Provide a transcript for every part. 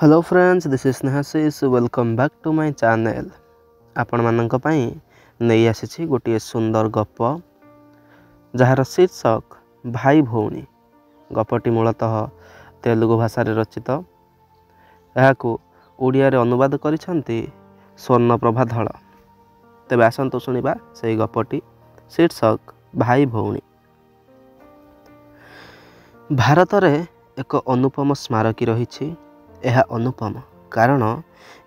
Hello friends, this is Snehashish. Welcome back to my channel. आपण मानक पई नहीं आसी गोटे सुंदर गप जार शीर्षक भाई भौणी। गपटी मूलतः तेलुगु भाषा रचित। यहाकू ओडिया रे अनुवाद करिसेंती स्वर्णप्रभा धल। तेबे आसंतु सुनिबा सेही गपटी शीर्षक भाई भौणी। भारत रे एक अनुपम स्मारकी रही। यह अनुपम कारण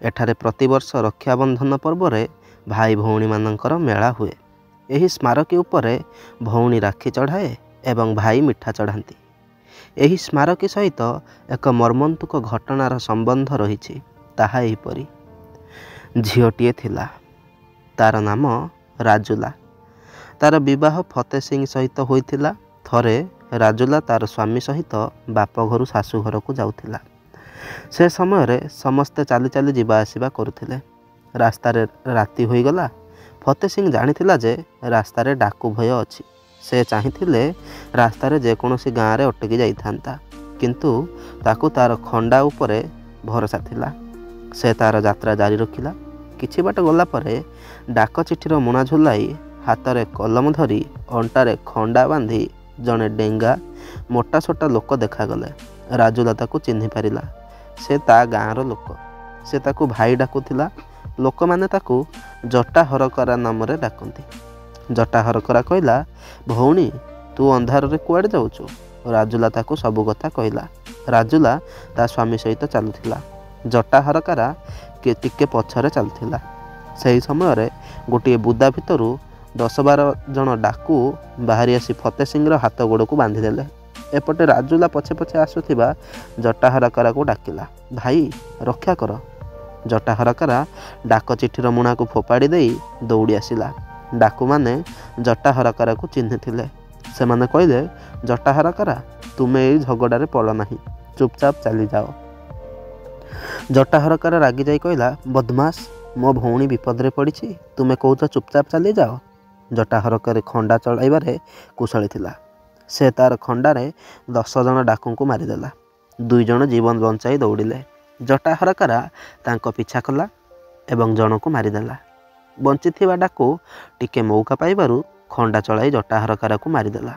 एठारे प्रतिवर्ष रक्षाबंधन पर्व रे भाई भौणी मानकर मेला हुए। यही स्मारकी उपरे भौणी राखी चढ़ाए एवं भाई मिठा चढ़ाती। यही स्मारकी सहित एक मर्मन्तुक घटनार संबंध रही। ताहा एहिपरि झीलटिए थिला, तार नाम राजुला। तार विवाह फतेह सिंह सहित होइथिला। थरे राजुला तार स्वामी सहित बाप घरु शाशु घर को जाउथिला। से समय रे समस्ते चाली चाली जीवा आसिबा करुथिले। रास्तारे राति होईगला। फतेह सिंह जानिथिला जे रास्तारे डाकू भय अछि। से चाहिथिले रास्तारे जेकोनोसी गाँव रे अटकी जाइथांता, किंतु ताकू तार खंडा उपरे भरोसा थिला। से तार यात्रा जारी रखिला। किछि बाट गला परे डाक चिठीर मुना झुलाई हातरे कलम धरी अंटारे खंडा बांधी जणे डेंगा मोटा सोटा लोक देखागले। राजुला ताकू चिन्हि पारिला। से ता गाँवर लोक। से ताकू भाई डाकुथिला। लोक माने ताकू जटा हरकरा नाम रे डाकंती। जटा हरकरा कहला, भौणी तू अंधार रे कुआडे जाउछु? राजुला ताकू सबु कथा कहला। राजुला ता स्वामी सहित चलुथिला। जटा हरकरा के टिके पछरे चलुथिला। सही समय रे गोटे बुदा भितरु 10-12 जन डाकू बाहरी आसी फतेह सिंह रो हाथ गोड़ को बांधी देले। एपटे राजुला पछे पछे आसुथिबा जटा हरकरा को डाकिला, भाई रक्षा कर। जटा हरकरा डाक चिठीर मुना को फोपाड़ी देई दौड़ी आसिला। डाकू माने जटा हरकरा को चिन्हिथिले। से माने कहले, जटा हरकरा तुमे एई झगड़ारे पड़ नाही, चुपचाप चली जाओ। जटा हरकरा रागी जाई कहला, बदमाश मो भौणी विपद रे पड़िछि, तुमे कहूच चुपचाप चली जाओ। जटा हरकरे खंडा चलाइबारे कुशली थिला। से तार खंडारे 10 जन डाकू को मारिदेला। 2 जन जीवन बंचाई दौड़िले। जटा हरकरा तांको पिछा कला एवं जन को मारिदेला। बंचिथिबा डाकू टिके मौका पाइबारु खंडा चलाई जटा हरकरा को मारिदेला।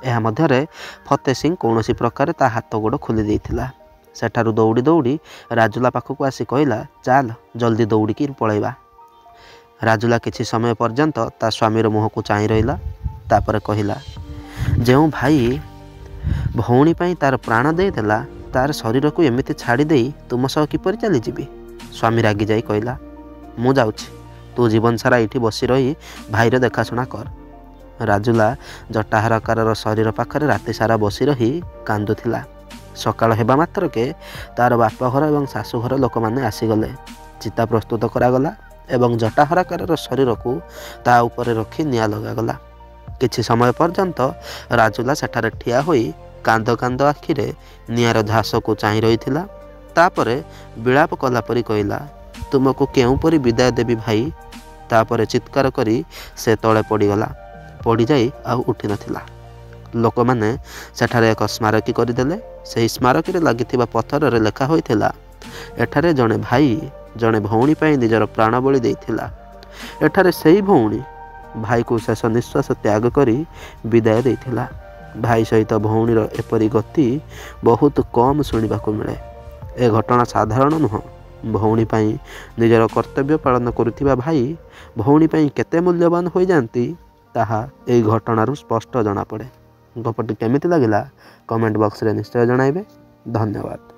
एहा मध्यरे फतेह सिंह कौनसी प्रकार ता हाथ गोड़ खोली देइथिला। सेठारु दौड़ी दौड़ी राजुला पाखकु आसी कहला, चाल जल्दी दौड़िकी पळैबा। राजुला किछि समय पर्यंत ता स्वामीर मुह को चाहि रहिला। तापर कहिला, जेउ भाई भौणी पाई तार प्राण देदेला, तार शरीर को एमिति छाड़ी देई तुम सह किपरि चली जीवी? स्वामी रागी जाई कहला, मु जाउछि, तू जीवन सारा एठी बसी रही भाईर देखाशुना कर। राजुला जटा हरकरार शरीर पाखरे राति सारा बसी रही कांदुथिला। सकाळ हेबा मात्रके तार बाप घर एवं शाशु घर लोक माने आसीगले। चिता प्रस्तुत करागला एवं जटा हरकरार शरीर को ता उपरे रखी निया लगागला। किछि समय पर्यंत राजुला सेठारे ठिया होई कांद कांद आखिरे नियार झास को चाहि रहिथिला। तापरे विलाप कला परी कहला, तुमको केउ परी विदाय देबी भाई? तापरे चित्कार करी से तळे पड़ीगला। पड़ी जाई आ उठी नथिला। लोक माने सेठारे एक स्मारकी करदेले। सेही स्मारकी रे लागिथिबा पत्थर रे लेखा होइथिला, एठारे जणे भाई जणे भौणी पाई निजर प्राण बलि देइथिला। एठारे सेही भौणी भाई को शेष निश्वास त्याग करी विदाय देइथिला। भाई सहित भौणीर एपरी गति बहुत कम शुणिबाकु मिले। ए घटना साधारण नुह। भौणी पाई निजर कर्तव्य पालन करुथिबा भाई भौणी पाई केते मूल्यवान होई जांती ताहा एई घटनारू स्पष्ट जना पड़े। गपटी केमिति लागिला कमेंट बॉक्स रे निश्चय जणाइबे। धन्यवाद।